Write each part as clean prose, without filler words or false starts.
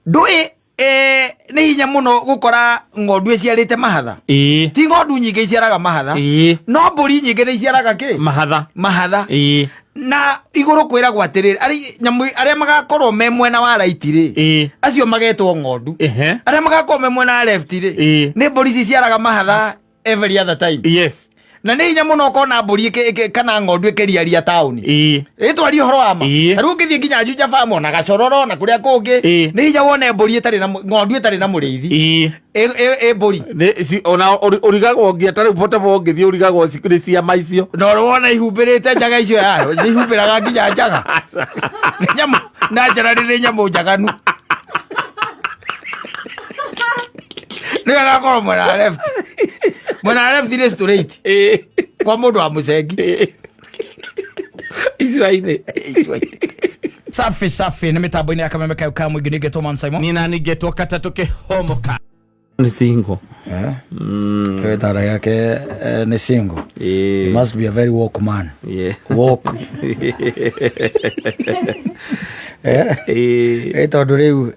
ndui nĩ hinya mũno gũkora ng'ondu iciarĩte mahatha. Ti ng'ondu nyingĩ iciaraga mahatha, no mbũri nyingĩ nĩ iciaraga kĩ? Mahatha. Na igũrũ kwĩragwo atĩrĩrĩ, arĩa magakorwo me mwena wa right rĩ, acio magetwo ng'ondu. Arĩa magakorwo me mwena wa left rĩ, nĩ mbũri ciciaraga mahatha every other time. Yes. Na nĩ hinya mũno ũkona mbũri kana ng'ondu ĩkĩriaria taũni. Ĩtwaria ũhoro wa ma. Rĩu ũngĩthiĩ nginya Juja farm ona Gacororo na kũrĩa kũngĩ, nĩ hinya wone mbũri ĩtarĩ na ng'ondu ĩtarĩ na mũrĩithi. Mbũri. Ona ũrigagwo ngĩeta rĩu potebo ngĩthiĩ ũrigagwo cikũrĩ ciama icio. Na wona ihumbĩrĩte njaga icio yayo, ihumbĩraga nginya njaga. Nĩ nyamũ, na njara nĩ nyamũ njaganu. Nĩ agakorwo mwena wa left. Mwena wa left nĩ straight. Kwa mũndũ wa mũcengi. Icua-inĩ. Safi nĩ mĩtambo-inĩ ya Kameme Kau ka mũingĩ nĩngetwo Man Simon. Niĩ na nĩngetwo Kata tũkĩhomoka. Nĩ single. Wetara yake ni single. You must be a very woke man. Woke. Tondũ rĩu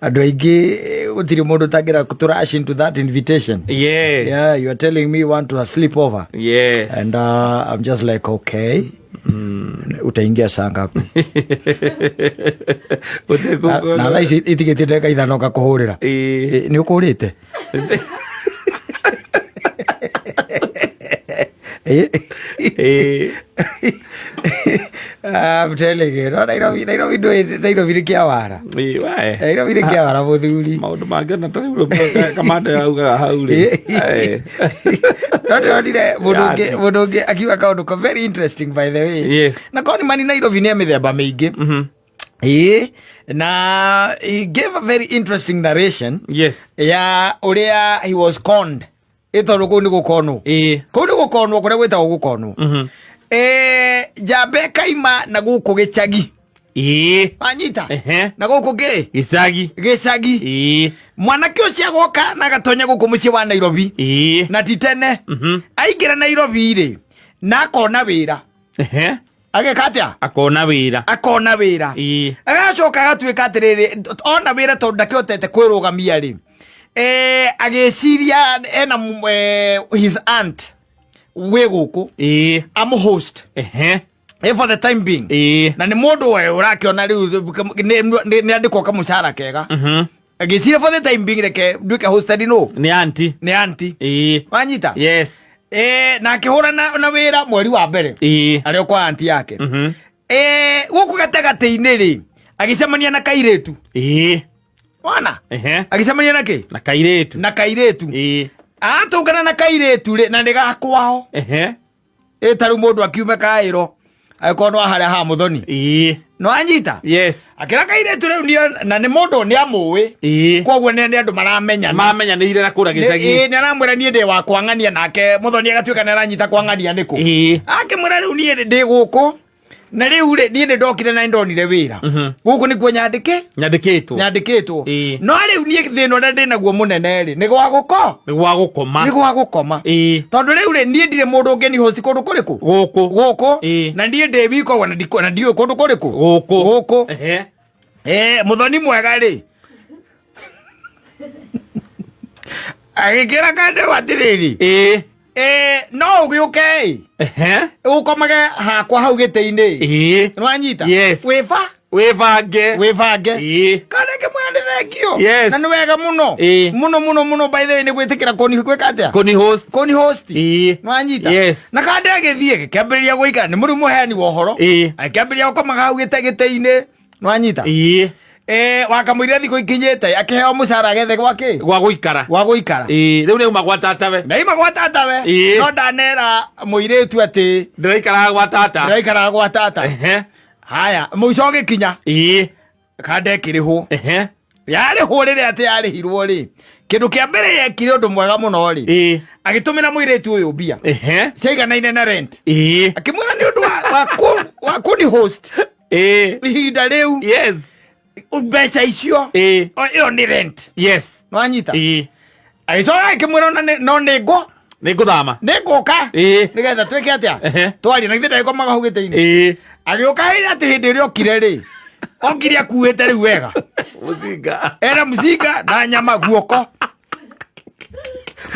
andũ aingĩ gũtirĩ mũndũ tangĩra to rush into that invitation. Yeah, you are telling me you want to sleep over. Yes. And I'm just like, okay. Utaingia saa ngapi? Na thaa ici itigĩtie ndagĩka ithano ngakũhũrĩra. Nĩ ũkũrĩte? I'm telling you, no, Nairobi nĩ kĩawara. Nairobi nĩ kĩawara mũthuri. Maũndũ mangĩ na tarĩ kamanda yaugaga hau rĩ. Ndonire mũndũ ũngĩ akiuga kaũndũ very interesting by the way. Yes. Na koni mani Nairobi nĩ mĩthemba mĩingĩ. Na he gave a very interesting narration. Yes. Ya ũrĩa he was conned. Ĩtondũ kũu nĩ gũkonwo. Kũu nĩ gũkonwo kũrĩa gwĩtagwo gũkonwo. Njamba ĩkaima na gũkũ gĩcagi. Wanyita? Na gũkũ gĩcagi. Mwanake ũcio agoka na gatonya gũkũ mũciĩ wa Nairobi. Na ti tene. Aingĩra Nairobi rĩ, na akona wĩra. Ageka atĩa? Akona wĩra. Agacoka agatuĩka atĩrĩrĩ, ona wĩra tondũ ndakĩhotete kwĩrũgamia rĩ. Agĩciria ena his aunt we gũkũ host for the time being. Na nĩ mũndũ we ũrakĩona rĩu nĩ andĩkwo kamũcara kega. Agĩciria for the time being reke nduĩke hosted nĩ auntie. Wanyita? Yes. Na akĩhũra na wĩra mweri wa mbere arĩ kwa auntie yake. Gũkũ gatagatĩ-inĩ rĩ, agĩcemania na kairĩtu. Wana? Agĩcemania na kĩ? Na kairĩtu. Atũngana na kairĩtu rĩ, na nĩ gakwao. Tarĩu mũndũ akiume Kaĩro agĩkorwo no harĩa ha Mũthoni. No anyita? Yes. Akĩra kairĩtu rĩu na nĩ mũndũ nĩ amũĩ. Koguo nĩ andũ maramenyana. Mamenyanĩire na kũra gĩcagi. Nĩ aramwĩra niĩ ndĩ wa kwang'ania nake Mũthoni agatuĩka nĩ aranyita kwang'ania nĩkũ. Akĩmwĩra rĩu niĩ ndĩ gũkũ. Na rĩu rĩ, niĩ nĩndokire na ndonire wĩra. Gũkũ nĩkuo nyandĩkĩtwo. No rĩu niĩ thĩna ũrĩa ndĩnaguo mũnene rĩ, nĩ gwa gũkoma. Tondũ rĩu rĩ, niĩ ndirĩ mũndũ ũngĩ ni host kũndũ kũrĩkũ? Gũkũ. Na ndiĩ ndĩ wiko na ndiũĩ kũndũ kũrĩkũ? Gũkũ. Mũthoni mwega rĩ. Agĩkĩra kandũ atĩrĩrĩ. No ũgĩũke ũkomage hakwa hau gĩtĩ-inĩ. Nĩwanyita? Wĩbange. Kana kĩmwĩra nĩ thengio. Na nĩ wega mũno. Mũno by the way nĩ gwĩtĩkĩra gwĩka atĩa? Kũni host. Nĩwanyita? Na kande agĩthiĩ gĩkĩambĩrĩria gũikara, nĩ mũrĩ mũheani wa ũhoro. Akĩambĩrĩria gũkomaga hau gĩtĩ-inĩ. Nĩwanyita? Wakamũiria thikũ ikinyĩte akĩheo mũcara gethe gwakĩ? Gwa gũikara. Rĩu nĩ uma gwa tatawe. No ndanera mũirĩtu atĩ ndĩraikaraga gwa tata. Haya, mũico gĩkinya. Kande ĩkĩrĩhwo. Yarĩhwo rĩrĩa atĩ yarĩhirwo rĩ, kĩndũ kĩa mbere yekire ũndũ mwega mũno rĩ, agĩtũmĩra mũirĩtu ũyũ mbia ciaiganaine na rent. Akĩmwĩra nĩ ũndũ wa kũni host ihinda rĩu. Mbeca icio ĩyo nĩ rent. Nwanyita? Agĩcoka akĩmwĩra no nĩngũka nĩgetha twĩke atĩa? Twaria na ithe ndagĩkomaga hau gĩtĩ-inĩ. Agĩũka atĩ hĩndĩ ĩrĩa okire rĩ, okire akuite riu wega muzinga era muzinga na nyama guoko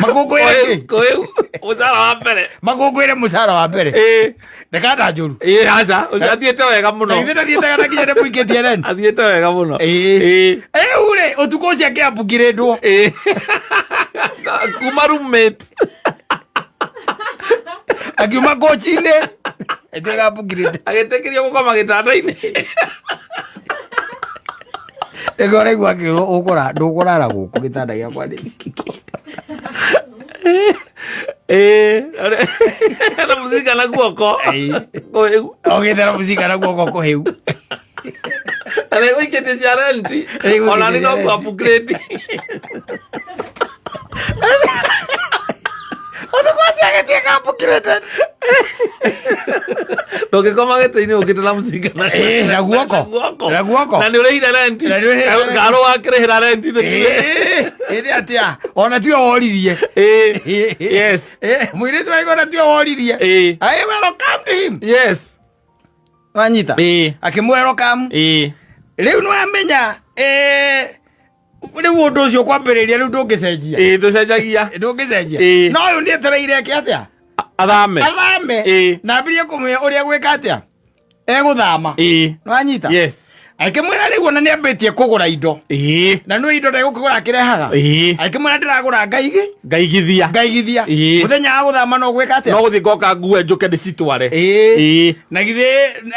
magungwire koe musara wa mbere magungwire musara wa mbere ndakanda njuru aca athiete wega muno ithe nathietaga na kinya ndimũikĩtie rent athiete wega muno ure ũtukũ ũcio akĩambukirĩndwo kuma roommate akiuma kochi-inĩ ĩtuĩka ambukirĩte agĩtĩkĩrio gũkoma gĩtanda-inĩ rĩngĩ ũraigua akĩrwo ndũkũrara gũkũ gĩtanda gĩakwa nĩ na muzinga na guoko ogĩthera muzinga na guoko kũhĩu gũikĩtie cia renti ona nĩ no kuapgrade ũthũkũcio agĩtuĩka ambukirĩte ndũngĩkoma gĩtĩ-inĩ ũkĩte na muzinga na guoko na nĩ ũrĩhire renti garũ wakĩrĩhĩra renti ĩrĩ atĩa ona tiwe woririe yes mũirĩtu arĩgo ona tiwe woririe I welcome him yes wanyita akĩmwelcome rĩu nĩwamenya rĩu ũndũ ũcio kwambĩrĩria rĩu ndũngĩcenjia ndũngĩcenjia no ũyũ nĩetereire eke atĩa athame na ambĩrie kũmwĩra ũrĩa gwĩka atĩa egũthama nĩwanyita akĩmwĩra rĩu ona nĩambĩtie kũgũra indo na nĩ indo ndegũkĩgũra akĩrehaga akĩmwĩra ndĩragũra ngaigithia mũthenya wa gũthama no gwĩka atĩa no gũthiĩ ngoka ngue njũke ndĩcitware na githĩ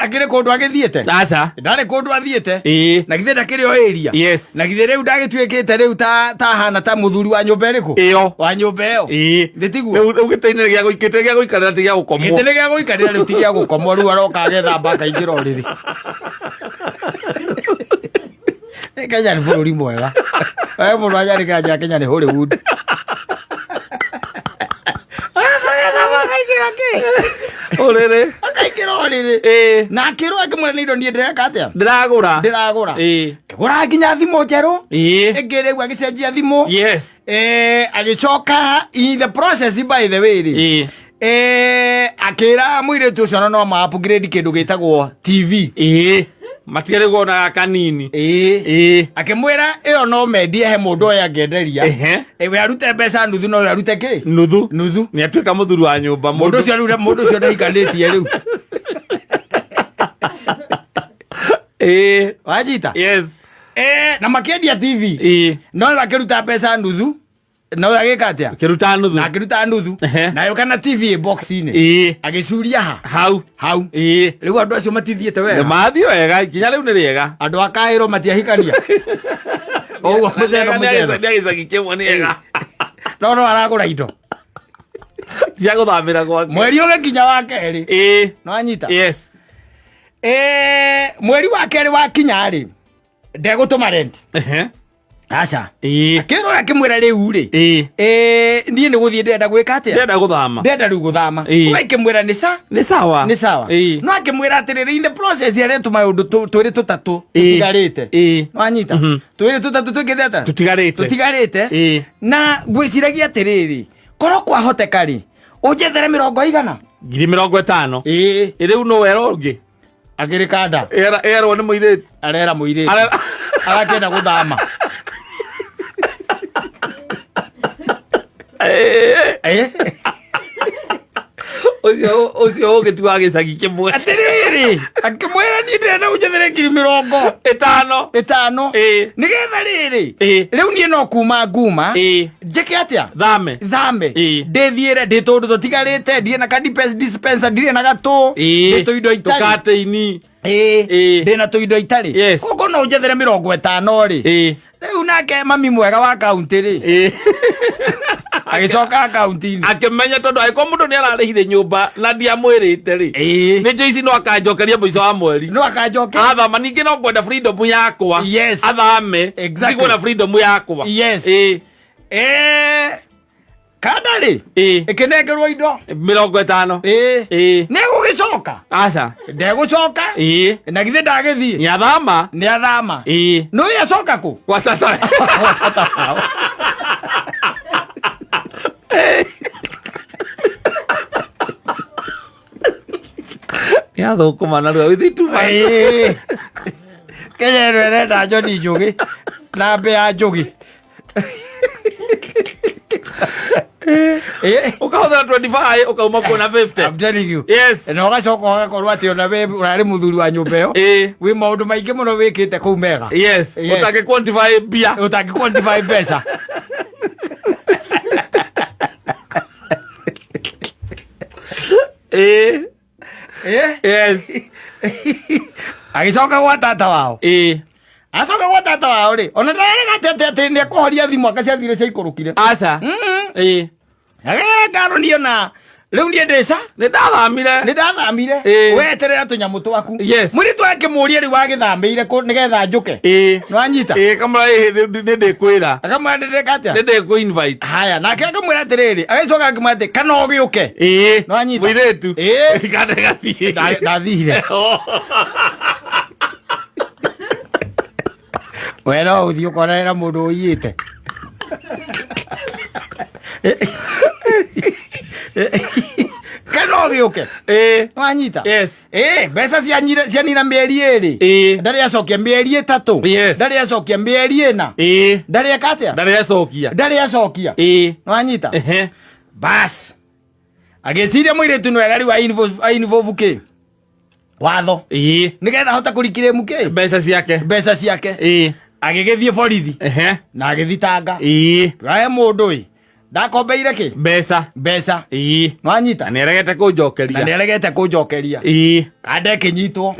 akĩrĩ kũndũ agĩthiĩte aca ndarĩ kũndũ athiĩte na githĩ ndakĩrĩ o area na githĩ rĩu ndagĩtuĩkĩte rĩu ta hana ta mũthuri wa nyũmba ĩrĩkũ ĩyo wa nyũmba ĩyo ndĩtiguo rĩu gĩtĩ-inĩ gĩa gũikarĩra ti gĩa gũkomwo gĩtĩ nĩ gĩa gũikarĩra rĩu ti gĩa gũkomwo rĩu aroka agethamba akaingĩra ũrĩrĩ Kenya nĩ bũrũri mwega mũndũ ajarĩkanja Kenya nĩ Hollywood ũrĩrĩ akaingĩra ũrĩrĩ na akĩrwo akĩmwĩra nĩ indo niĩ ndĩreka atĩa ndĩragũra kĩgũra nginya thimũ njerũ ĩngĩ rĩu agĩcenjia thimũ agĩcoka in the process by the way rĩ akĩra mũirĩtu ũcio no ma-upgrade kĩndũ gĩtagwo TV matiarĩ gona kanini akĩmwĩra ĩyo no mendie he mũndũ ũyũ angĩenderia we arute mbeca nuthu no arute kĩ nuthu nĩ atuĩka mũthuri wa nyũmba mũndũ ũcio ndaikarĩtie rĩu wajita na makĩendia TV no akĩruta mbeca nuthu no agĩka atĩa akĩruta nuthu nayo kana TV box-inĩ agĩcuria hau rĩu andũ acio matithiĩte wega mathiĩ wega kinya rĩu nĩ rĩega andũ a Kaĩro matiahikania ũguo mũcetho nĩagĩcagi kĩmwe nĩ ega no aragũra indo cia gũthamĩra gwake mweri ũgĩkinya wa kerĩ nĩwanyita mweri wa kerĩ wakinya-rĩ ndegũtũma rent aca akĩrwo akĩmwĩra rĩu rĩ niĩ nĩ gũthiĩ ndĩrenda gwĩka atĩa ndĩrenda rĩu gũthama akĩmwĩra nĩ sawa no akĩmwĩra atĩrĩrĩ in the process arĩa tũmaũndũ twĩrĩ tũtatũ tũtigarĩte wanyita twĩrĩ tũtatũ twĩkĩte atĩa tũtigarĩte na ngwĩciragia atĩrĩrĩ korwo kwahoteka rĩ ũnjethere 100 50 rĩu no wera ũngĩ akĩrĩ kanda erwo nĩ mũirĩtu arera mũirĩtu arakĩenda gũthama ũcio ũgĩtua gĩcagi kĩmwe atĩrĩrĩ akĩmwĩra niĩ ndĩrenda ũnjethere 50 nĩgetha rĩrĩ rĩu niĩ no kuma nguma njĩke atĩa thame ndĩthiĩre ndĩ tũndũ tũtigarĩte ndirĩ na dispenser ndirĩ na gatũ ndĩ tũindo itarĩ ndĩ na tũindo itarĩ koguo no ũnjethere 50 rĩ rĩu nake mami mwega wa kaunti rĩ agĩcoka akaunti-inĩ akĩmenya tondũ angĩkorwo mũndũ nĩ ararĩhire nyũmba na ndiamwĩrĩte rĩ nĩ Joyce no akanjokeria mũico wa mweri athama ningĩ no kwenda freedom yakwa athame ndigwo na freedom yakwa kanda rĩ ĩkĩnengerwo indo 50 nĩ gũgĩcoka aca ndegũcoka na githĩ ndagĩthiĩ nĩ athama no yacoka kũ gwatata nĩathũkũma narua withitu Kenya rwenda Johnny Njugi na Bea Njugi ukahotha 25 ukauma kuona 50. I'm telling you. Yes. Na ugacoka ugakorwo ati ona we urari muthuri wa nyumba iyo wi maundu maingi muno wikite kuu Mega. Yes. Utaki quantify bia, utaki quantify pesa. Yes. Agicoka gwa tata wao. Acoka gwa tata wao ri ona ndarega tete ni kuhoria thimu akaciathire cia ikurukire. Aca. Agera ngaro ndio na riu ndie ndesa ni ndathamire weterera tunyamu twaku mwiri twake muria ri wagithambeire ko nigetha njuke no anyita kamara ni ndikwira akamwira ndeka atia ni ndiku invite haya nake akamwira atiriri agacoka akimwate kana ugiuke no anyita mwiretu kande gathie ndathire wena uthio kona mundu uyite kana ugiuke wanyita mbeca cianira mieri iri ndari acokia mieri itatu ndari acokia mieri ina ndari akatia ndari acokia wanyita bas agiciria mwiritu nwega riu ainvolve ki watho nigetha hota kurikire muke mbeca ciake agigithie borithi na agithitanga aye mundu ndakombeire ki mbeca wanyita na neregete kunjokeria kande kinyitwo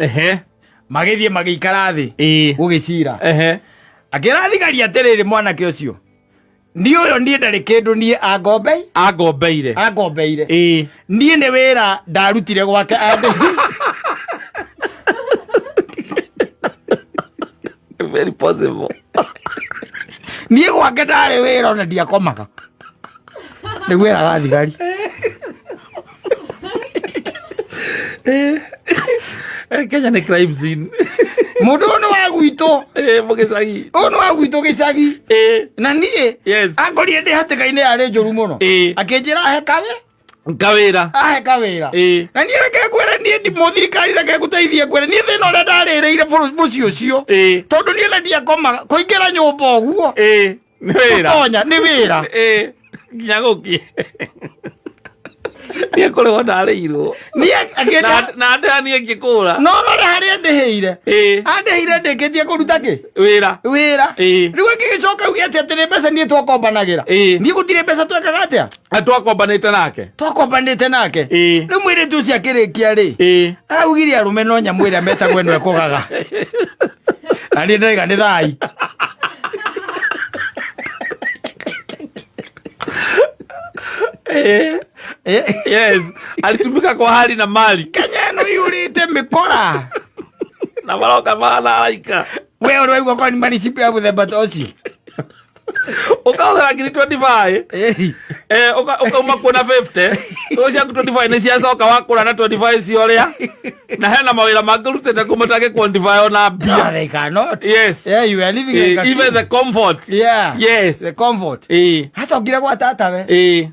magithie magikara thi gugicira akira thigari atiriri mwanake ucio ni uyo ndie ndari kindu nie angombeire nie ni wira ndarutire gwake ande very possible nie gwake ndari wira ona ndiakomaga niguiraga thigari Kenya ni crime scene mundu no wa gwito mugicagi ono wa gwito gicagi na nie angorire ndi hatikaine yari njuru muno akinjira hekawe kawira na nie reke kwera nie ndi muthirikari reke guteithie kwera nie thina ria ndarireire muci ucio tondu nie lendia koma kuingira nyumba uguo ni wira nginya gukie nie kore ndarĩirwo na ndani ngikura no haria ndiheire andeheire ndĩkĩtie kũruta kĩ wĩra rĩu ngĩgĩcoka uge atĩ mbeca niĩ twakombanagira niĩ gũtirĩ mbeca twekaga atĩa twakombanĩte nake rĩu mwĩrĩtu ũcio akĩrĩkia rĩ araugire arũme no nyamũ ĩrĩa metagwo ĩno ĩkũgaga na niĩ ndĩraiga nĩ thai yes alitumika kwa hali na mali Kenya no yurite mikora na maroka malaika wewe wewe kwa ni manisipi ya muthemba tocio ukaothera ngiri 25 ukauma kuona 50 ucia 25 ni ciacoka wakura na 25 cioria na hena mawira mangirutete kumutage quantify ona bia they cannot yes you are living like even the comfort yes the comfort hata ngira kwa tata we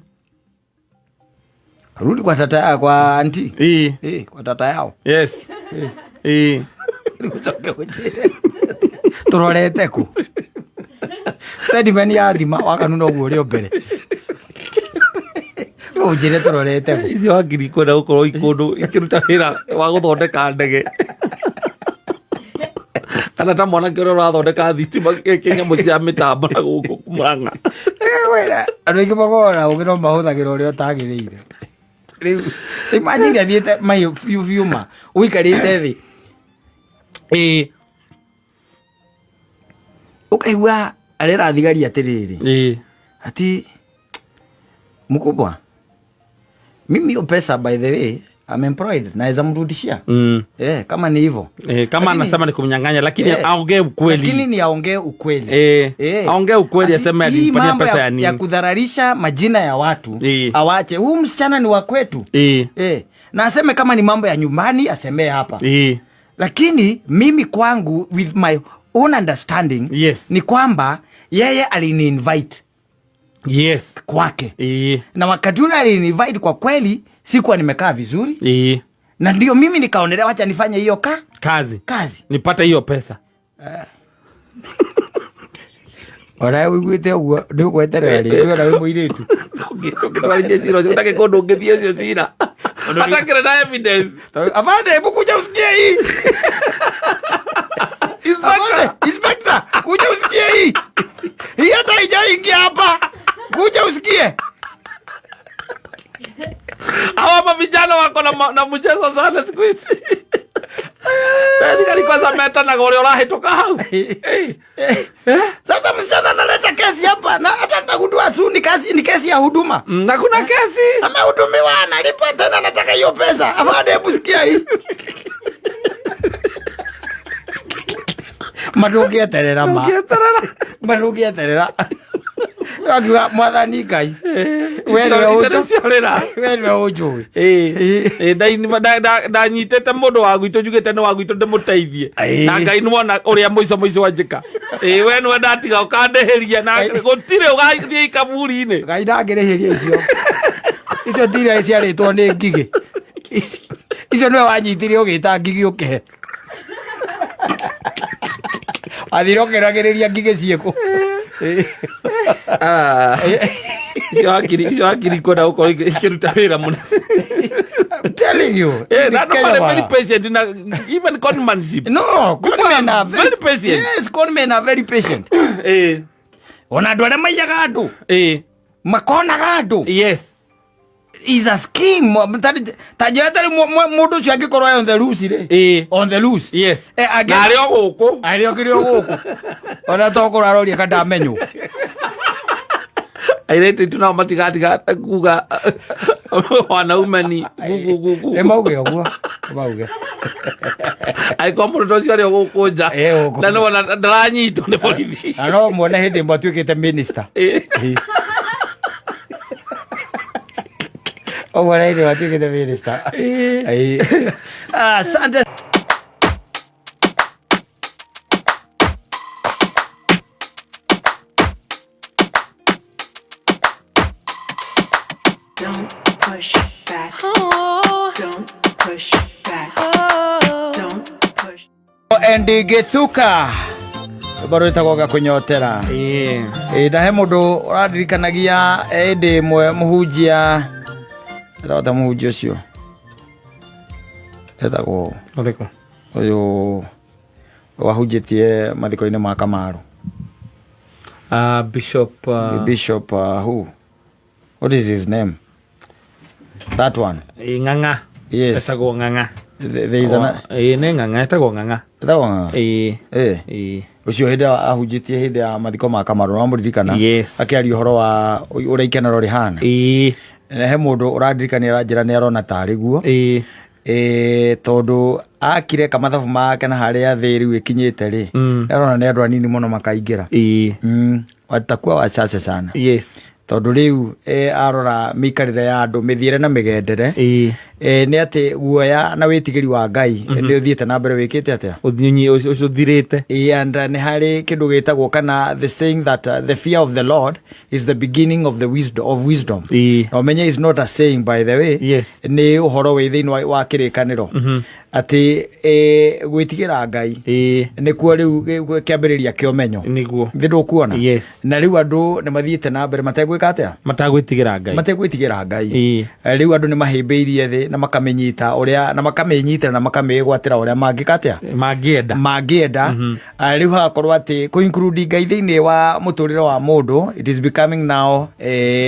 rudi kwa tata yao kwa anti kwa tata yao yes turorete ku statement ya thima wakanu no guo rio mbere ujire turorete ku icio ngiri kwenda gukorwo ikundu ikiruta wira wa guthondeka ndege kana ta mwana kero rathondeka thitima kinyamu cia mitambo na guku Murang'a wira andu ingi magora ugiro mahuthagira uria utagiriire imagine athiete mai fiuma uikarite thi ukaigua arera thigari atiriri ati mkubwa mimi pesa by the way I'm employed naweza mrudishia kama ni hivyo kama anasema ni kumnyang'anya lakini aongee ukweli lakini ni aongee ukweli aongee ukweli aseme alipania pesa ya nini ya kudhararisha majina ya watu awache huu msichana ni wa kwetu na aseme kama ni mambo ya nyumbani asemee hapa lakini mimi kwangu with my own understanding ni kwamba yeye alini invite kwake na wakati ule alini invite kwa kweli sikuwa nimekaa vizuri na ndio mimi nikaonelea wacha nifanye hiyo kazi nipate hiyo pesa Ora wiguite uguo ndugweterera ri ndwera wi muiritu ngitwarithie cira ucio ndake kundu ngithie ucio cira atakire na evidence avande bukuja usikie hii Inspector kuja usikie hii hata haijaingia hapa, kuja usikie. Hawa vijana wako na mchezo sana siku hizi. Basi kwanza meta gore urahitoka hau. Sasa msichana analeta kesi hapa na hata nitagundua tu ni kesi ya huduma. Na kuna kesi. Amehudumiwa analipa tena anataka hiyo pesa. Afande hebu sikia hii. Marugia terera ma. Marugia terera. Agua mwathani Ngai. Wewe ujo. Ndanyitete mundu wa gwitu njugite ni wa gwitu ndimuteithie. Na Ngai nuona uria muico wanjika. We no ndatiga ukandeheria na gutire ugathie kaburi-ini. Ngai ndangirihiria icio. Icio ndire ciaritwo ni ngigi. Icio nwe wanyitire ugita ngigi ukihe. Athiro keragiriria ngigi cieko. Icio akiri kwenda uko ikiruta wira muno. I'm telling you. Very patient na even conmanship. No, conmen are very patient. Yes, conmen are very patient. Ona ndware maiyaga andu. Makonaga andu. Yes. Is a scheme. Tajira tari mundu ucio angikorwo on the loose ri. On the loose. Yes. Na ari o guku. Ari o kiri o guku. Ona tokora roria kada menyu. Airete tuna matiga kuga wanaumani gugu. Emauge oguo. Emauge. Ai komo ndo cio ari o guku nja. Na no ndaranyitwo ni borithi. Ano muone hindi mwatuikite minister. Oh, what I do, I think the minister. Santa. Don't push back. Oh. Don't push back. Oh. Don't push. Endi Githuka. Baro itagoga kunyotera. Na he mundu uradirikanagia ndi mwe muhunjia rada muhunjia ucio. Etagwo uriko. Uyu wahunjitie mathiko-ini ma Kamaru. Bishop who? What is his name? That one. Nganga. Yes. Etagwo Nganga. There is an ne Nganga etagwo Nganga. Etagwo Nganga. Ucio hindi ahunjitie hindi ya mathiko ma Kamaru na muririkana. Yes. Akiaria uhoro wa uria ikenero rihana. Na he mundu uradirikania ranjira ni arona tari guo. Tondu akire kamathabu make na haria thi riu ikinyite ri. Arona ni andu anini muno makaingira. Watakuwa wachache sana. Yes. Tondu riu arora mikarire ya andu mithiire na migendere. Ni ati guoya na witigiri wa Ngai ndi uthiete na mbere wikite atia uthiunyi ucio thirite. And ni hari kindu gitagwo kana the saying that the fear of the Lord is the beginning of the wisdom. No menye is not a saying, by the way. Yes. Ni uhoro wi thiini wa kirikaniro ati gwitigira Ngai nikuo riu kiambiriria kio menyo niguo ngindo kuona. Yes. Na riu andu ni mathiite na mbere mategwika atia matagwitigira Ngai riu andu ni mahimbeirie thi na makamenyita uria na makamenyita na makamegwatira uria mangikatia mangienda riu hakorwo ati ku include Ngai thiini wa muturire wa mundu, it is becoming now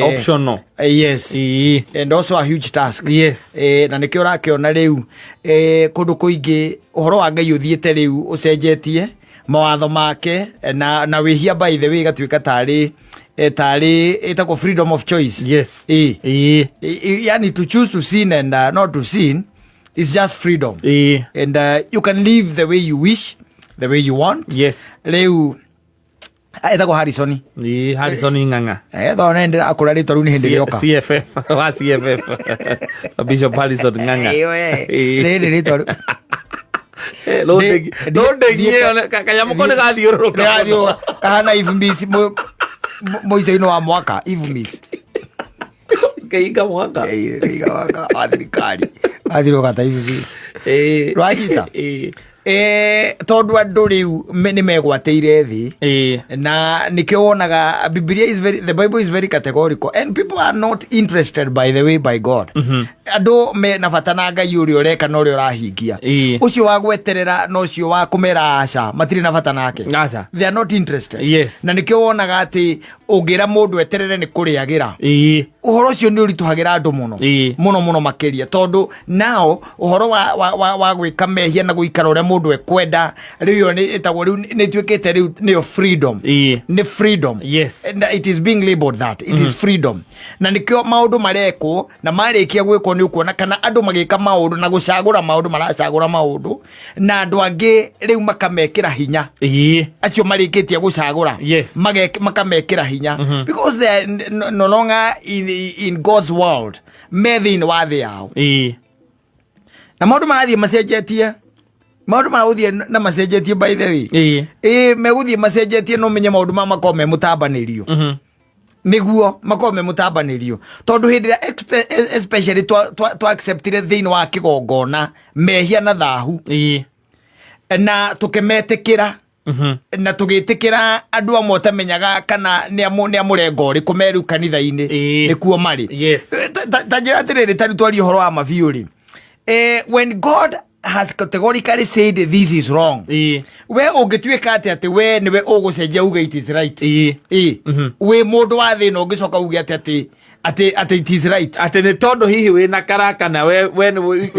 optional. Yes. And also a huge task. Yes. Na nikio rakiona riu kundu kuingi uhoro wa Ngai uthiete riu ucenjetie mawatho make na wihia, by the way, gatuika tari itako freedom of choice. Yes. Yani to choose to sin and not to sin is just freedom. And you can live the way you wish, the way you want. Yes. Riu etagwo Harrison. Harrison Nganga. Thona ndira akura ri toru ni hindi rioka. CFF wa CFF. Bishop Harrison Nganga. Ri toru. Londe ngie kanyamu kone gathiururuka. Kana ivumbisi moito-ini wa mwaka ivumbisi. Keiga mwaka. Athirikari. Athiruka ta ivumbisi. Rwajita. tondu andu riu ni megwateire thi na nikio wonaga the Bible is very categorical and people are not interested by the way by God. Andu me na batana Ngai uri ureka no uri urahingia ucio wa gweterera no ucio wa kumera aca matiri na bata nake. They are not interested. Na nikio wonaga ati ungira mundu eterere ni kuriagira uhoro ucio ni urituhagira andu muno makiria tondu now uhoro wa gwika mehia na guikara uria mundu ekwenda riu ni etagwo riu ni twikite riu ni freedom. Ni freedom. And it is being labeled that it is freedom. Na nikio maundu mareko na marikia gwiko ni ukuona kana andu magika maundu na gucagura maundu maracagura maundu na andu angi riu makamekira hinya acio marikitie gucagura makamekira hinya because they are no longer in God's world mething wa thĩ yao na maundu marathie macenjetie maundu marathie na macenjetie by the way meguthie macenjetie no menye maundu makome mutabanirio niguo makome mutabanirio tondu hindi especially to acceptire thĩinĩ wa kigongona mehia na thahu na tukemetikira na tugitikira andu amwe tamenyaga kana ni amurengo ri kumeru kanitha-ini nikuo mari tajira atiriri tari twari uhoro wa mabiuri when God has categorically said this is wrong we ungituika ati we niwe ugucenjia uga it is right we mundu wa thina ungicoka uge ati it is right ati ni tondu hihi we na karaka na we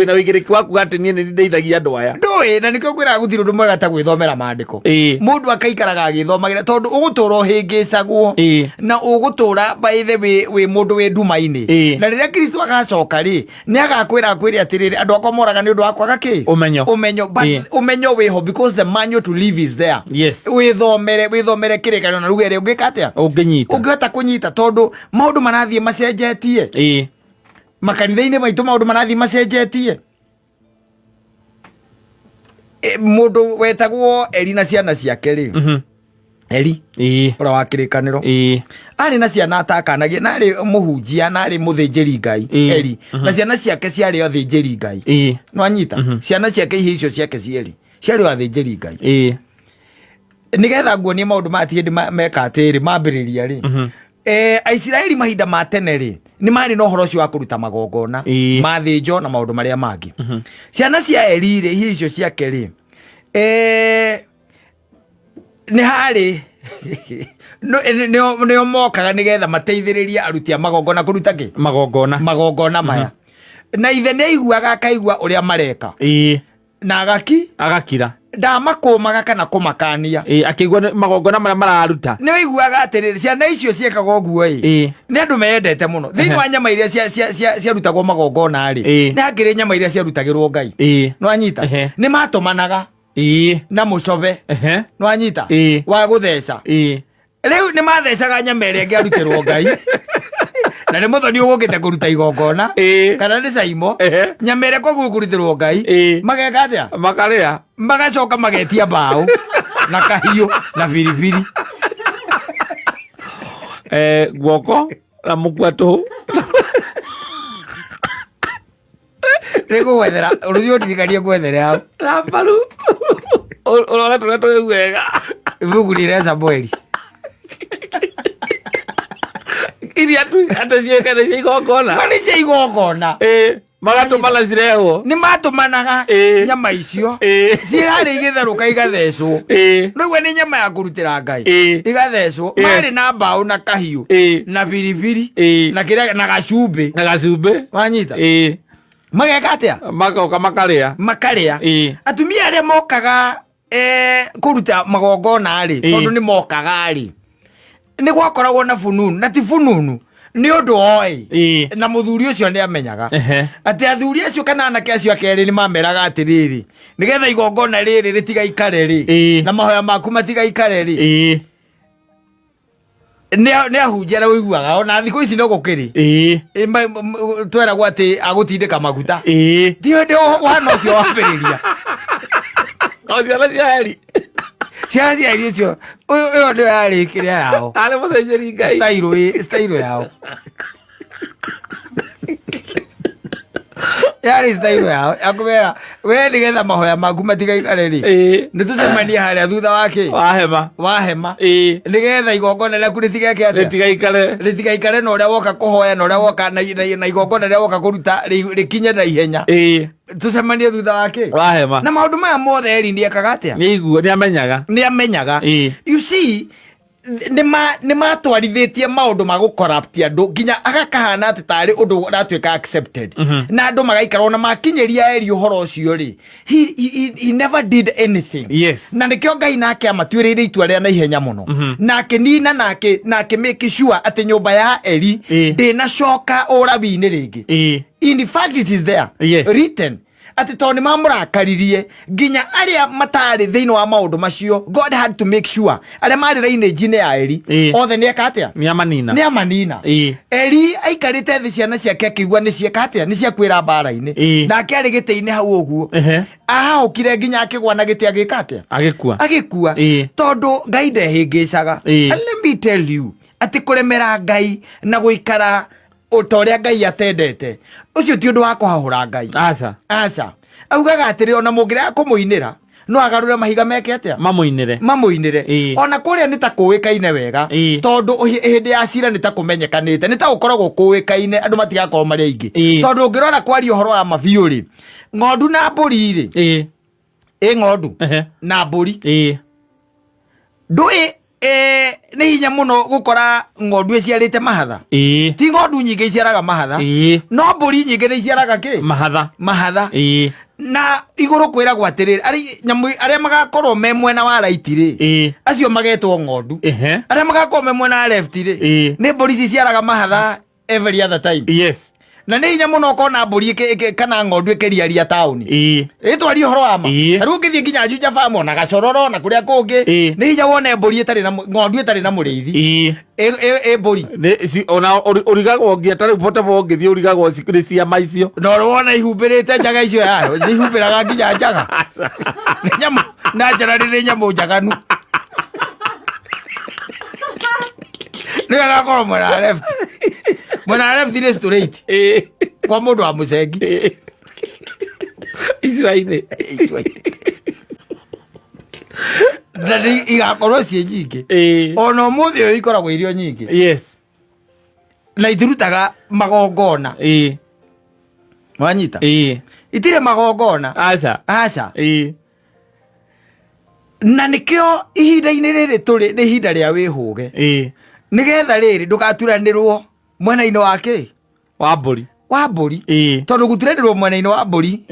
na wigiriki waku ati ni ndeithagia andu aya ndui na nikio gwira gutiro ndu mwega ta gwithomera maandiko mundu akaikaraga agithomagira tondu ugutura uhingicagwo na ugutura by the way we mundu we nduma-ini na riria Kristo agacoka ri ni agakwira atiriri andu akwa moraga ni undu wa kwaga ki umenyo but umenyo wiho because the manual to live is there. Withomere kirikano na rugere ungika atia ungihota kunyita tondu maundu marathie macenjetie makanitha-ini maitu maundu marathie macenjetie mundu wetagwo Eli na ciana ciake ri Eli ura wa kirikaniro ari na ciana atakanagia na ari muhunjia na ari muthinjiri Ngai Eli na ciana ciake ciari o thinjiri Ngai no anyita ciana ciake icio ciake ciari o thinjiri Ngai nigetha nguonie maundu matie meka atiri mambiriria ri Aisiraeli mahinda ma tene ri ni mari no horo cio wa kuruta magongona mathinjo na maundu maria mangi ciana cia Eli ri icio ciake ri ni hari no mokaga nigetha mateithiriria aruti a magongona kuruta ki magongona maya na ithe ni aiguaga akaigua uria mareka na agakira ndamakumaga kana kumakania akigwa magongona maria mararuta ni aiguaga atiriri ciana icio ciekaga uguo ni andu meyendete muno thiini wa nyama iria ciarutagwo magongona ri ni hakiri nyama iria ciarutagirwo Ngai no anyita ni matumanaga na mucobe no anyita wa gutheca riu ni mathecaga nyama iria ngiarutirwo Ngai na ni muthoni ugukite kuruta igongona kana ni caimo nyama iria kwa kurutirwo Ngai mageka atia makaria magacoka magetia mbao na kahiu na biribiri guoko na mukwato rego gwethera urucio ndirikania gwethera hau na mbaru urora tureto wega ivugurire Samueli iria tu ataciekana igongona mani cia igongona magatumana cireho ni matumanaga nyama icio cirari igitharuka igathecwo niguo ni nyama ya kurutira Ngai igathecwo mari na mbao na kahiu na biribiri na kiria na gacumbi wanyita mageka atia magoka makaria atumia aria mokaga kuruta magongona ri tondu ni mokaga ri ni gwakoragwo na fununu na ti fununu ni undu oi na muthuri ucio ni amenyaga ati athuri acio kana anake acio akeri ni mameraga atiriri nigetha igongona riri ritiga ikare ri na mahoya maku matiga ikare ri ne ahunjia wiguaga ona thiku ici no gukiri tweragwo ati agutindika maguta ti ndi wana ucio wambiriria ciana cia Eli ucio uyo ndio yarikire yao ari muthinjiri Ngai style yao Yari style yao akubera we nigetha mahoya maku matigaikare ri ni tucemania haria thutha wake wahema nigetha igongona rĩaku rĩtigaikare na ũrĩa woka kũhoya na ũrĩa woka na igongona rĩrĩa woka kũruta rĩkinye na ihenya tucemanie thutha wake na maũndũ maya mothe Eri ndiekaga atĩa nĩ amenyaga you see nĩ matwarithitie maũndũ ma gũcorrupt andũ nginya agakahana atĩ tarĩ ũndũ ũratuĩka accepted na andũ magaikara ona makinyĩria Eri ũhoro ũcio rĩ he never did anything na nĩkĩo Ngai nake amatuĩrĩire itua rĩa naihenya mũno na akĩnina na akĩmake sure atĩ nyũmba ya Eri ndĩnacoka ũrabi-inĩ rĩngĩ. In fact it is there written ati to ni mamurakaririe nginya aria matari thiini wa maundu macio. God had to make sure aria mari rainage ya Eri othe ni ekatia ni amanina Eri aikarite thi ciana ciake akigua ni ciekatia ni ciakwira mbara-ini na akari gite-ini hau uguo ahokire nginya akigwa na gite agikatia agikua tondu Ngai ndehingicaga. And let me tell you ati kuremera Ngai na guikara utoria Ngai atendete ucio ti undu wa kuhahura Ngai aca augaga atiri ona mungira kumuinira no agarure mahiga meke atia mamuinire ona kuria ni ta kuikaine wega tondu hindi ya cira ni ta kumenyekanite ni ta ukoragwo kuikaine andu matigakorwo mari aingi tondu ungirora kwari uhoro wa mabiuri ng'ondu na mburi ri ng'ondu na mburi ndui ni hinya muno gukora ng'ondu iciarite mahatha ti ng'ondu nyingi iciaraga mahatha no mburi nyingi ni iciaraga ki mahatha na iguru kwiragwo atiriri aria magakorwo me mwena wa right ri acio magetwo ng'ondu aria magakorwo me mwena wa left ri ni mburi iciaraga mahatha every other time na ni hinya muno kona mburi kana ng'ondu ikiriaria town itwari uhoro wa ma riu ngithie nginya Juja farm na Gacororo na kuria kungi ni hinya wone mburi itari na ng'ondu itari na muriithi mburi ona urigagwo ngieta riu pote bo ngithie urigagwo cikuri cia maicio no wona ihumbirite njaga icio yayo ihumbiraga nginya njaga ni nyamu na njara ni nyamu njaganu ni agakorwo mwena left ni straight kwa mundu wa mucengi icua-ini na igakorwo cie nyingi ona umuthi uyu ikoragwo irio nyingi na itirutaga magongona wanyita itire magongona aca na nikio ihinda-ini riri turi ni ihinda ria wihuge nigetha riri ndugaturanirwo mwena-ini wake wa mburi tondu guturanirwo mwena-ini wa mburi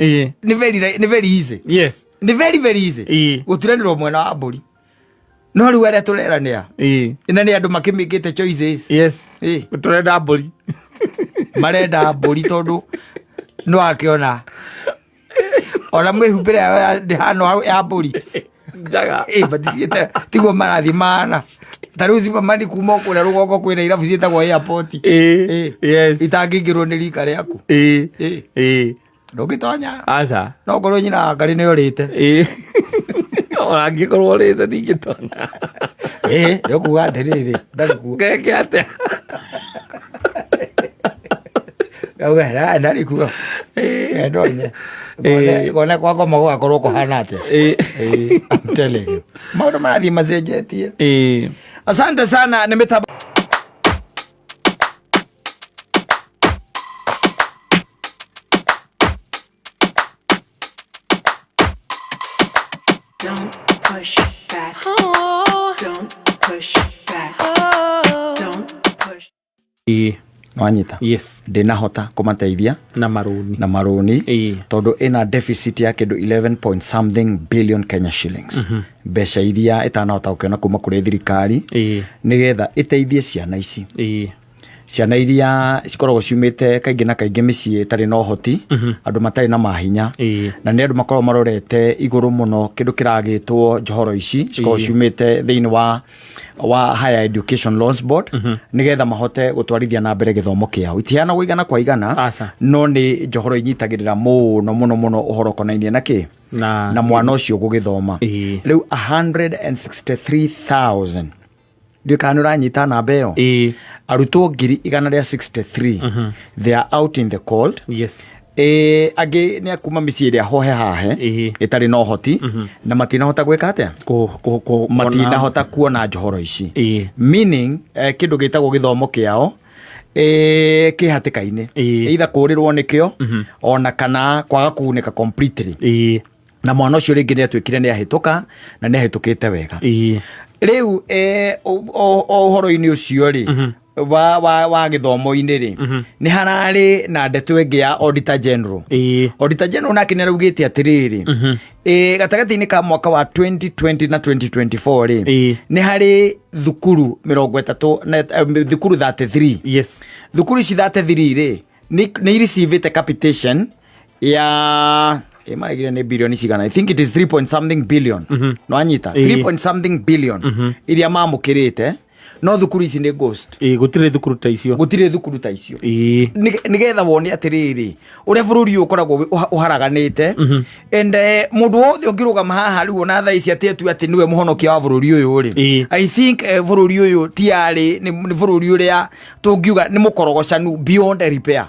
ni very easy ni very easy guturanirwo mwena wa mburi no riu aria turerania ina ni andu makimikite choices turenda mburi marenda mburi tondu no akiona ona mwihumbire ndihano ya mburi njaga batigite tiguo marathimana taruzi mamani kuma kuria rugongo kwina irabu cietagwo airport itangingirwo ni rika riaku ndungitonya aca no ngorwo nyina ngari ni orite ona ngikorwo orite ndingitona ndikuga atiriri ndarikuo ngeke atia auga ndarikuo ndonye gone kwako mago akorwo kuhana atia I'm telling you maundu marathii macenjetie asante sana nimetaba Don't push back. Don't push back. Don't push. wanyita ndinahota kumateithia na maruni tondu ina deficit ya kindu 11 point something billion Kenya shillings mbeca iria itanahota gukiona kuma kuri thirikari nigetha iteithie ciana ici ciana iria cikoragwo ciumite kaingi na kaingi micii itari na uhoti andu matari na mahinya na ni andu makorwo marorete iguru muno kindu kiragitwo njohoro ici cikoragwo ciumite thiini wa Higher Education Loans Board nigetha mahote gutwarithia na mbere githomo kiao itiana guigana kwa igana no ni njohoro inyitagirira muno uhoro konainie na ki na mwana ucio gugithoma riu 163,000 ndio kanura nyita na mbeo arutwo 163 they are out in the cold Age ni akuma micii ria hohe hahe itari no hoti na matina hota gwika atia matina hota kuona njohoro ici meaning kindu gitagwo githomo kiao kihatikaine either kurirwo nikio ona kana kwaga kuuneka completely na mwana ucio ringi ni atwikire ni ahituka na ni ahitukite wega riu uhoro-ini ucio ri wa githomo-ini ri ni harari na ndeto ingi ya Auditor General Auditor General nake niraugite atiriri gatagati-ini ka mwaka wa 2020 na 2024 ri ni hari thukuru 30 thukuru 33 thukuru ici 33 ri ni received capitation ya maragire ni billion cigana I think it is 3 point something billion no anyita 3 point something billion iria mamukirite no thukuru ici ni ghost gutire thukuru ta icio nigetha wone atiriri uria bururi ukoragwo uharaganite and mundu wothe ungirugama haha riu na thaa ici ati niwe muhonokia wa bururi uyu ri I think bururi uyu tiari ni bururi uria tungiuga ni mukorogocanu beyond repair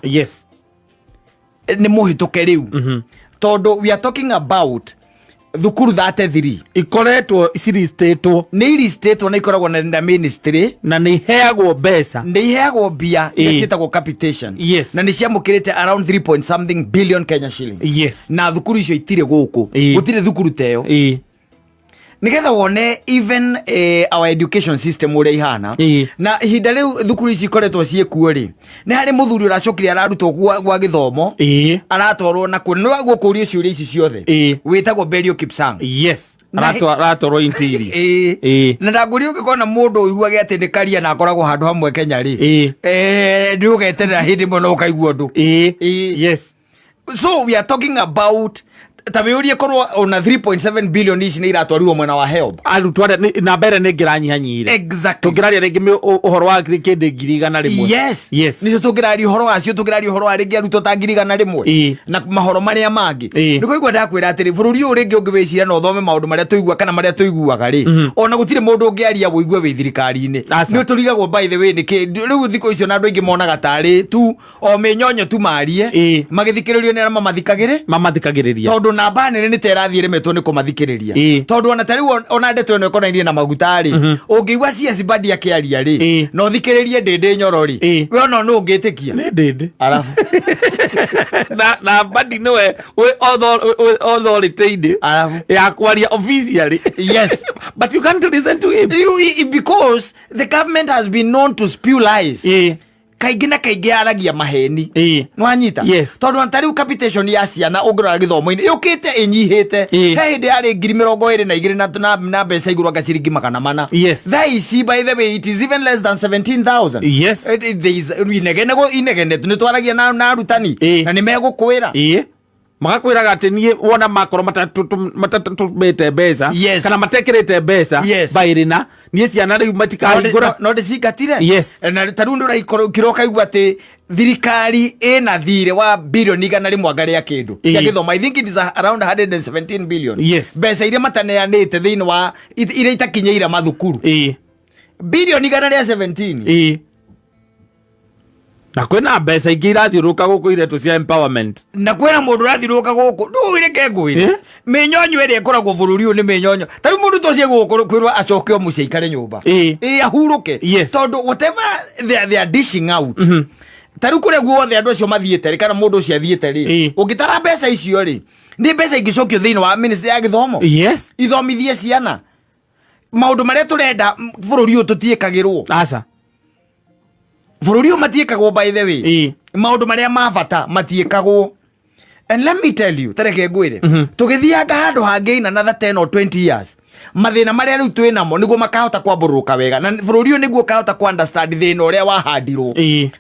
ni muhituke riu todo we are talking about thukuru 33 ikoretwo iristatwo na ikoragwo na ministry na ni heagwo mbeca bia cietagwo capitation na ni ciamukirite around 3 point something billion Kenya shillings na thukuru icio itire guku gutire thukuru teyo nigetha wone even our education system uria ihana na ihinda riu thukuru ici ikoretwo ciekuo ri ni hari muthuri uracokire ararutwo gwa githomo aratwarwo na kuni nwa kuria ciuria ici ciothe witagwo Berio Kipsang aratwarwo intiri na ndanguri ukikona mundu uiguage ati ni karia na akoragwo handu hamwe Kenya ri ndiugeterera hindi muno ukaigua ndu so we are talking about tabiurie korwo ona 3.7 billion ici ni iratwarirwo mwena wa help arutwa na mbere ni ngiranyihanyire exactly tungiraria ringi uhoro wa kindi ngiri igana rimwe ni tungiraria uhoro wacio tungiraria uhoro wa ringi arutwo ta ngiri igana rimwe na mahoro maria mangi ni kuigwa ndakwira atiri bururi uyu ringi ungibicira no thome maundu maria tuigua kana maria tuiguaga ri ona gutire mundu ungiaria wigue wi thirikari-ini ni turigagwo by the way ni riu thiko icio na andu ingi monaga tari tu o menyonyo tu marie magithikiririo ni arama mamathikagiriria tondu namba nene ni terathie remetwo ni kumathikiriria tondu ona tari ona ndeto ino ikonainie na magutari ungiigua CS badi akiaria ri no thikiririe ndindi nyorori we ona no ungitikia ni ndindi alafu na badi niwe we authority alafu ya kwaria officially but you can't listen to him because the government has been known to spew lies kaingi na kaingi aragia maheni nwanyita tondu antari capitation ya ciana ungirora githomo-ini yukite inyihite he hindi ari 22 na mbeca iguru anga ciringi 400 that is by the way it is even less than 17,000 there is inegene tu nitwaragia na arutani na ni megukwira magakwiraga ati nie wona makoro matatumete mbeca kana matekirite mbeca bairina nie ciana riu matikahingura no ndicikatire na taru ndura kiroka igua ati thirikari ina thire wa billion igana rimwe ngaria kindu cia githoma I think it is around 117 billion mbeca iria mataneanite thiini wa iria itakinyeira mathukuru billion igana ria 17 na kwena mbeca ingi irathiuruka guku iretu cia empowerment na kwena mundu urathiuruka guku nduireke ngwire minyonyo iria ikoragwo bururi uyu ni minyonyo tari mundu tocie guku kwirwa acokio mucie ikare nyumba ahuruke tondu whatever they are dishing out tari kuria guothe andu acio mathiete kana mundu ucio athiete ri ungitara mbeca icio ri ni mbeca ingicokio thiini wa ministry ya githomo ithomithie ciana maundu maria turenda bururi uyu tutiikagirwo aca bururi uyu matiikagwo by the way maundu maria mabata matiikagwo and let me tell you tareke ngwire tugithianga handu hangi in another 10 or 20 years mathina maria riu twina mo niguo makahota kwamburuka wega na bururi uyu niguo kahota ku understand thina uria wahandirwo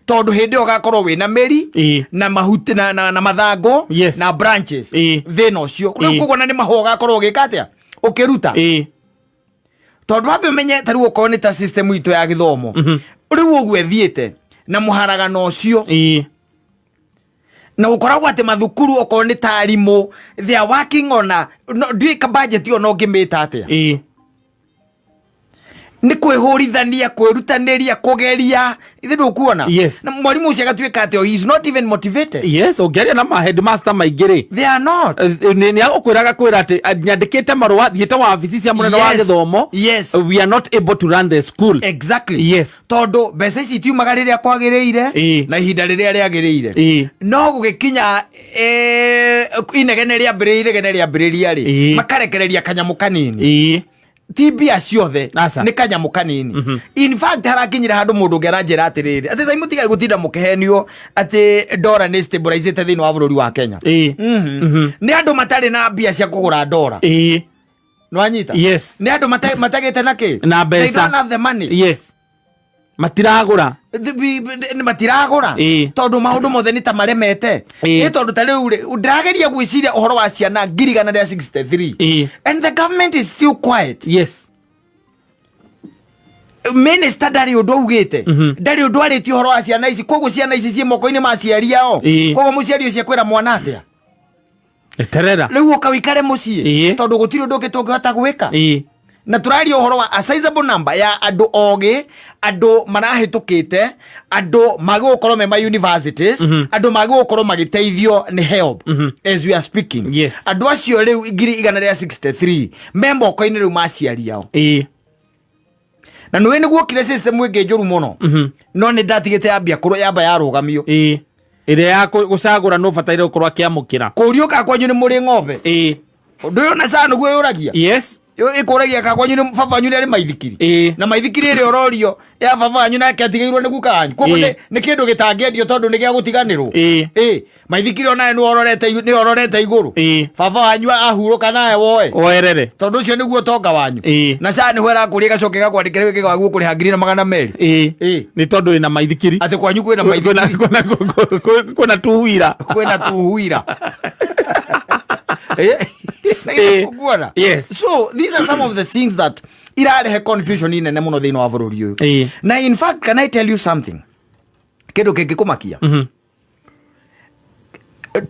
tondu hindi ugakorwo wina meri na mahuti na mathango na branches thina ucio kuguo na ni maho ugakorwo gikatia ukiruta tondu wabe menye tari ukorwo ni ta system itu ya githomo riu uguo ethiete na muharagano ucio na ukoragwo ati mathukuru okorwo ni tarimu they are working on a budget yo no ngimita atia ni kwihurithania kwirutaniria kugeria ithe ndukuona yes. na mwalimu ucio agatuika atio he is not even motivated yes ongeria na ma headmaster maingiri they are not ni agukwiraga kwira ati nyandikite marua thiete wa ofisi cia munene wa githomo yes we are not able to run the school exactly yes tondu mbeca ici tiumaga riria kwagiriire na ihinda riria riagiriire no gugikinya inegene riambiriria ri makarekereria kanyamu kanini tibia ciothe ni kanyamu kanini in fact harakinyira handu mundu ngeranjira atiriri ati sai mutiga gutinda mukehenio ati dollar ni stabilizate thini wa bururi wa Kenya ni andu matari na mbia cia kugura dollar no anyita yes ni andu matagite na ki na mbeca they don't have the money yes matiragura tondu maundu mothe ni ta maremete ni tondu ta riu ndirageria gwiciria uhoro wa ciana 163 and the government is still quiet yes minister ndari undu augite ndari undu ariti uhoro wa ciana ici koguo ciana ici cie moko-ini ma ciari ao koguo muciari ucio kwira mwana atia eterera riu ukawikare mucii tondu gutiri undu ungi tungihota gwika na turaria uhoro wa a sizable number ya andu ogi andu marahitukite andu magigukorwo me ma universities andu magigukorwo magiteithio ni help as we are speaking andu acio riu 163 me moko-ini riu maciari ao na nwe niguo kire system wingi njuru muno no ni ndatigite yambia yamba yarugamio iria ya gucagura no bataire gukorwo akiamukira kuriuka kwanyu ni muri ng'ombe undu uyu na sana guo yuragia yes yo ikuragia ka kwanyu ni babanyu ni maithikiri na maithikiri ri ororio ya babanyu na kiatigairwo ni gukanyu koguo ni kindu gitangendio tondu ni gia gutiganirwo maithikiri ona ni ororete iguru babanyu ahuruka nae woe oerere tondu ucio niguo tonga wanyu na saa ni hwera kuria gacoke gakwandikire wiki gwaguo kuri hangiri na 200 ni tondu ina maithikiri ati kwanyu kwina maithikiri kuna tuhuira yes. So these are some of the things that irarehe confusion inene muno thini wa bururi uyu na in fact can I tell you something kindu kingikumakia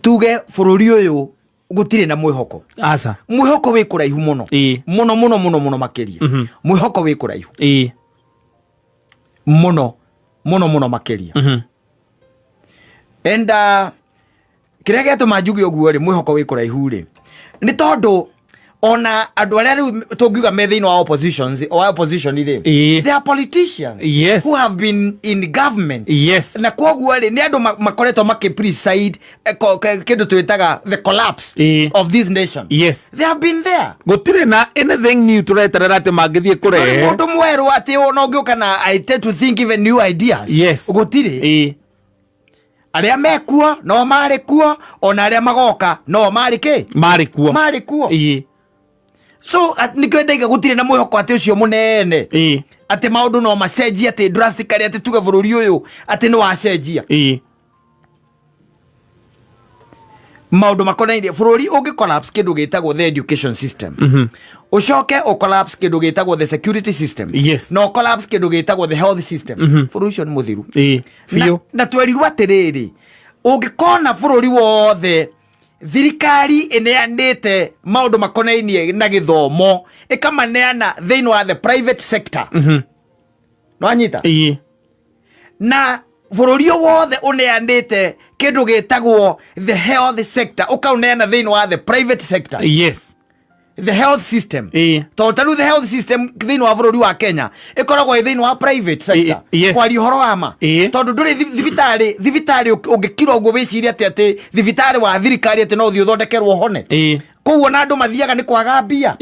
tuge bururi uyu gutire na mwihoko asa mwihoko wi kuraihu muno muno makiria mwihoko wi kuraihu muno makiria and kiria gituma njuge uguo ri mwihoko wi kuraihu ri ni tondu ona andu aria riu tungiuga me thini wa opposition ri they are politicians who have been in government na koguo ri ni andu makoretwo makiprecede kindu twitaga the collapse of this nation they have been there gutire na anything new tureterera ati mangithie kurehe mundu mweru ati ona ungiuka na I tend to think even new ideas gutire aria mekuo no mari kuo ona aria magoka no mari kuo so nikwendaiga gutire na mwihoko ati ucio munene ati maundu no macenjia ati drastically ati tuge bururi uyu ati ni wacenjia maundu makonainie bururi ungi collapse kindu gitagwo the education system ucoke o collapse kindu gitagwo the security system no collapse kindu gitagwo the health system bururi ucio ni muthiru na twerirwo atiriri ungikona bururi wothe thirikari ineanite maundu makonainie na githomo ikamaneana thini wa the private sector no anyita na bururi wothe uneanite kindu gitagwo the health sector ukauneana thini wa the private sector the health system totalu the health system thini wa bururi wa Kenya ikoragwo thini wa private sector kwari horo ama tondu nduri thibitari ungikira uguo wiciria ati thibitari wa thirikari ati no thio thondekerwo hone koguo na andu mathiaga ni kwaga mbia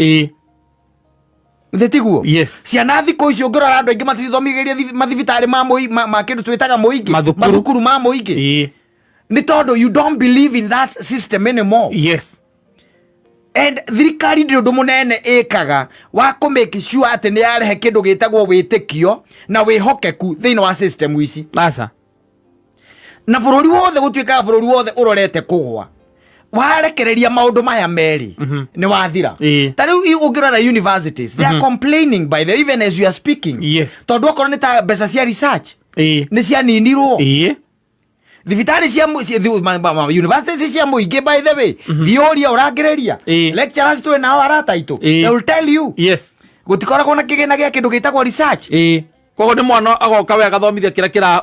tiguo ciana thiko icio ngirora andu aingi matithomigeria mathibitari ma kindu twitaga muingi mathukuru ma muingi ni tondu you don't believe in that system anymore and thirikari ndi undu munene ikaga wa ku make sure ati ni yarehe kindu gitagwo witikio na wihokeku thini wa system ici na bururi wothe gutwika bururi wothe urorete kugwa warekereria maundu maya meri ni wathira tariu ungirora universities they are complaining by the even as you are speaking tondu okorwo ni ta mbeca cia research ni cia ninirwo thibitari cia universities cia muingi by the way thioria urangereria lecturers tu na arata itu they will tell you gutikoragwo na kigena gya kindu gitagwo research kogo ni mwana agoka we agathomithia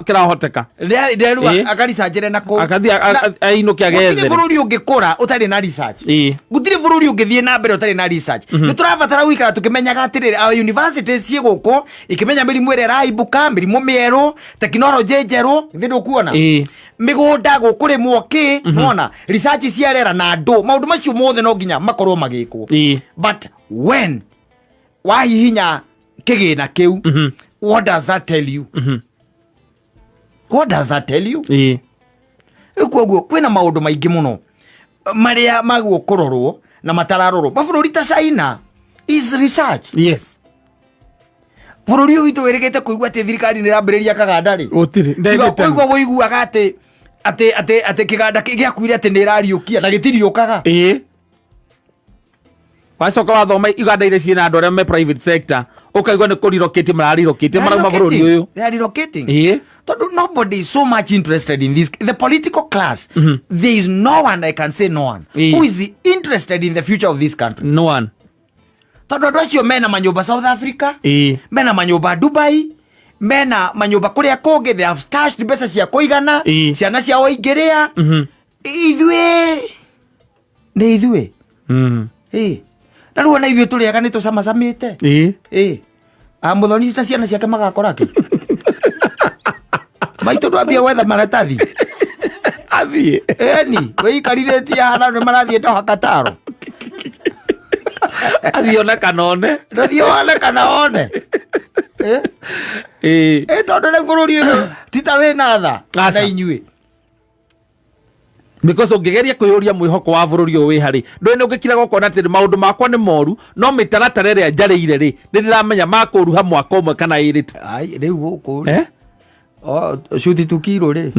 kirahoteka nderu akaresearchere nako akathia ainuke agethere bururi ungikura utari na research gutiri bururi ungithie na mbere utari na research ni turabatara gwikara tukimenyaga atiriri our universities cie guko ikimenya mirimu ire raibuka mirimu mieru technology njeru thindo kuona migunda gukurimwo ki nona research ciarera na andu maundu macio mothe no nginya makorwo magikwo but when wahihinya kigina kiu what does that tell you? What does that tell you? Ikuo kwina maundu maingi muno maria magwo kurorwo na matararorwo mabũrũri ta China is research. Yes. Bũrũri witu weregete kuigua ati thirikari ni rambĩrĩria kaganda ri utiri kuigua woiguaga ati kiganda gĩakuire ati ni rariũkia na gĩtiriũkaga wacoka wathoma iganda ire ciina andu aria me private sector ukaigua ni kurirokete mararirokete marauma bururi uyu they are relocating nobody is so much interested in this the political class there is no one I can say no one who is interested in the future of this country no one tondu andu acio mena manyumba South Africa mena manyumba Dubai mena manyumba kuria kungi they have stashed mbeca cia kuigana ciana ciao ingiria ithuĩ ni ithuĩ na ruona ithuĩ tũrĩaga nĩ tũcamacamĩte muthoni ta ciana ciake magakora kĩ maitũ twambia gwetha maratathi athiĩ eni wĩikarithĩtie hana nĩ marathiĩ ndohakataro athiĩ ona kanone ndathiĩ one kana one tondũ rĩ bũrũri ũyũ tita wĩna tha na inyuĩ because ungegeria kuyuria mwihoko wa bururi uyu wi hari ndwene ungikira gukona ati maundu makwa ni moru no mitaratara iria njareire ri ndiramenya makuruha mwaka umwe kana irite ai riu guku shuti tukiro ri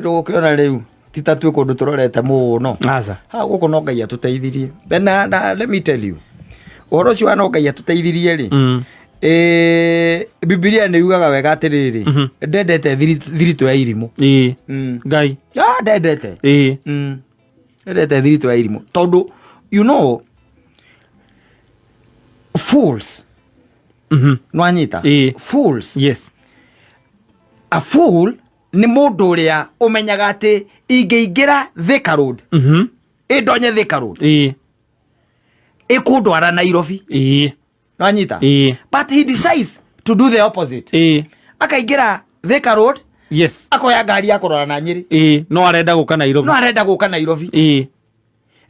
ro ukiona riu titatu kundu turorete muno aca ha guku no Ngai atuteithirie na let me tell you oro cio no Ngai atuteithirie ri Biblia ni yugaga wega atiriri ndendete thirito ya irimu Ngai ndendete ndendete thirito ya irimu tondu you know fools no anyita fools yes a fool ni mundu uria umenyaga ati ingeingira Thika Road indonye Thika Road ikundwara Nairobi no anyita but he decides to do the opposite akaingira Thika Road yes akoya ngari akorora na Nyeri no arenda guka Nairobi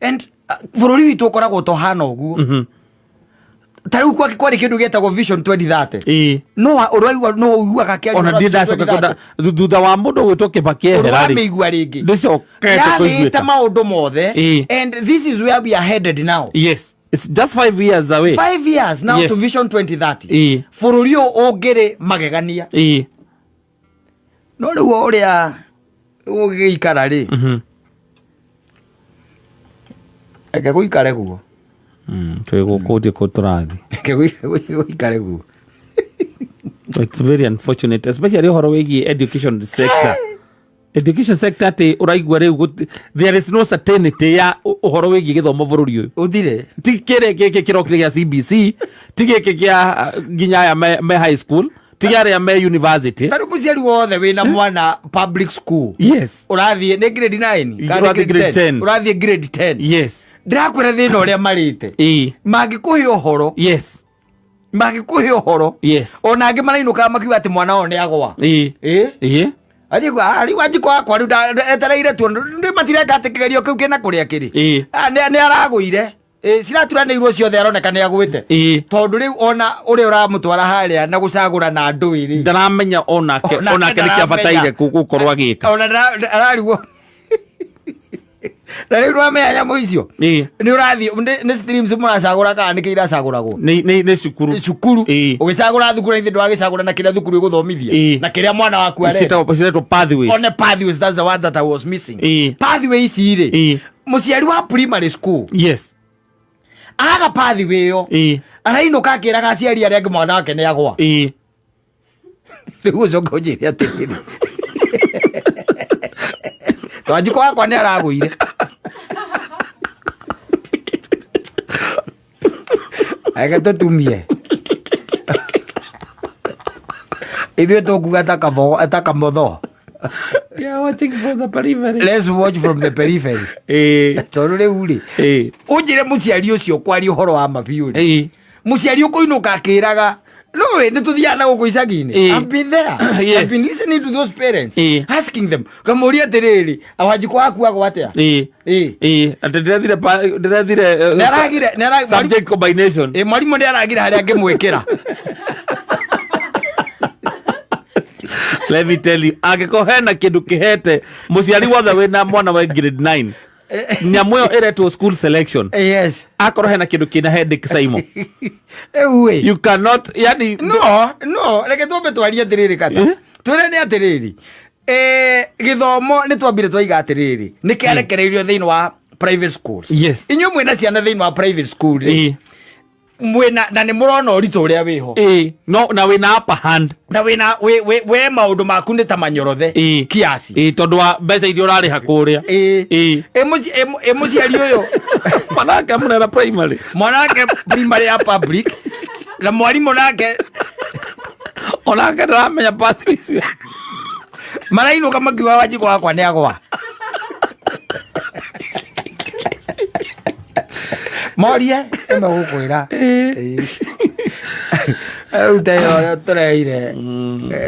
and bururi witu ukoragwo to hana uguo tariu kwari kindu getagwo Vision 2030 no uraigua no uiguaga kiari ona ndindacoka thutha wa mundu gwitwo Kibaki eherari meigua ringi ndicokete kuiguita maundu mothe and this is where we are headed now. Yes, it's just 5 years away. 5 years now to Vision 2030 bururi ungiri magegania no riu uria ugikara ri eke guikare guo twe gukuti kuturathi eke guikare guo it's very unfortunate especially horo wigi education sector ati uraigua riu there is no certainty ya horo wigi githomo bururi uyu uthire tikire giki kirokire ya CBC tigike kia ginya ya me high school tigare ya me university taru muciari wothe wina mwana public school yes urathie ni grade 9 kana grade 10 urathie grade 10 yes ndirakwira thina uria marite mangikuhe uhoro yes mangikuhe uhoro yes ona angi marainuka makiuga ati mwana wao ni agwa ari wajiko akwa etereire tu ndi matireka atikigerio kiu kina kuria kiri ni araguire ciraturanĩirwo ciothe aroneka nĩ agwĩte tondũ rĩu ona ũrĩa ũramũtwara harĩa na gũcagũra na andũ ĩrĩ ndaramenya onake nĩ kĩabataire gũkorwo agĩka ona ararigwo na rĩu nĩwamenya nyamũ icio nĩ ũrathiĩ nĩ streams mũracagũra kana nĩkĩ iracagũragwo nĩ cukuru ũgĩcagũra thukuru na ithe ndwagĩcagũra na kĩrĩa thukuru ĩgũthomithia na kĩrĩa mwana waku ciretwo pathways one pathways that's the word that I was missing pathways rĩ mũciari wa primary school yes aga pathway yo arainũka akĩraga aciari arĩa angĩ mwana wake nĩ agwa rĩu ũcoka ũnjĩre atĩrĩrĩ twanjiko wakwa nĩ aragũire Aka tutumie. Ithuĩ tũkuga ataka motho. Yeah, watching from the periphery. Let's watch from the periphery. Tondũ rĩu rĩ. Ũnjĩre mũciari ũcio kwaria ũhoro wa mabiũ. Mũciari ũkũinũka akĩraga no we nĩtũthiaga na gũkũ icagi-inĩ. I've been there. Yes. I've been listening to those parents. Asking them. Kamũria atĩrĩrĩ, Wanjikũ wakuagwo atĩa? Atĩ ndĩrathire subject combination. Mwarimũ nĩaragire harĩa angĩmwĩkĩra. Let me tell you, angĩkorwo hena kĩndũ kĩhete mũciari wothe wĩna mwana wa grade 9 nyamũ ĩyo ĩretwo school selection. Yes. Akorwo hena kĩndũ kĩna headache Simon. You cannot, yani no reke twambe twarie atĩrĩrĩ kata. Twĩre nĩ atĩrĩrĩ. Gĩthomo nĩ twambire twaiga atĩrĩrĩ. Nĩ kĩarekereirio thĩinĩ wa private schools. Yes. Inyuĩ mwĩna ciana thĩinĩ wa private school. Mwena na nĩ mũrona ũritũ ũrĩa wĩho. No na wĩna upper hand. Na wĩna we maũndũ maku nĩ ta manyorothe kiasi. Tondũ wa mbeca iria ũrarĩha kũrĩa. Mũciari ũyũ mwanake mũnera primary. Mwanake primary ya public na mwarimũ nake onake ndaramenya pathways. Marainũka makiuga Wanjikũ wakwa nĩagwa. Moria emegũkwĩra ũteyo tũreire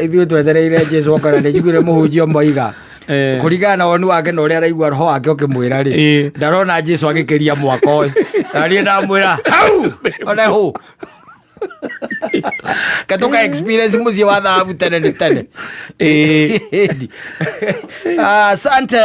ithuĩ twetereire Jesũ okana nĩ njiguire mũhunjia moiga kũringana na woni wake na ũrĩa araigua roho wake ũkĩmwĩra rĩ ndarona Jesũ agĩkĩria mwaka ũyũ na niĩ ndamwĩra hau ona hũ katuka experience mũciĩ wa thahabu tene nĩ tene. Asante.